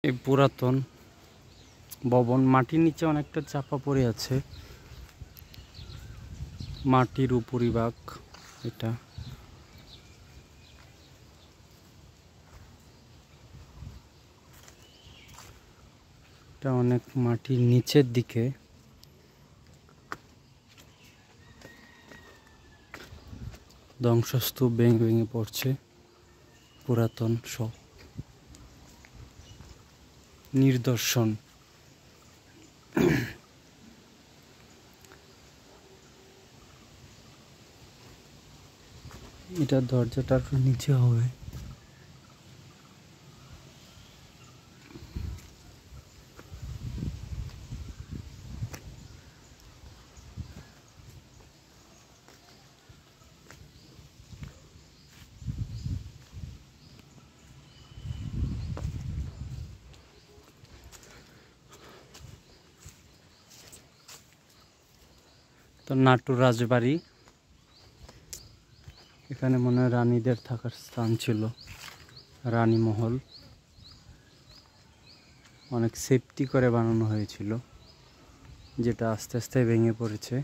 এই পুরাতন ভবন মাটির নিচে অনেকটা চাপা পড়ে আছে। মাটির উপরিভাগ এটা। এটা অনেক মাটির নিচের দিকে। ধ্বংসস্তূপ ভেঙে ভেঙে পড়ছে। পুরাতন সব নিদর্শন। এটা দরজাটার নিচে হবে। তো নাটোর রাজবাড়ি, এখানে মনে হয় রানীদের থাকার স্থান ছিল, রানী মহল। অনেক সেফটি করে বানানো হয়েছিল, যেটা আস্তে আস্তে ভেঙে পড়েছে।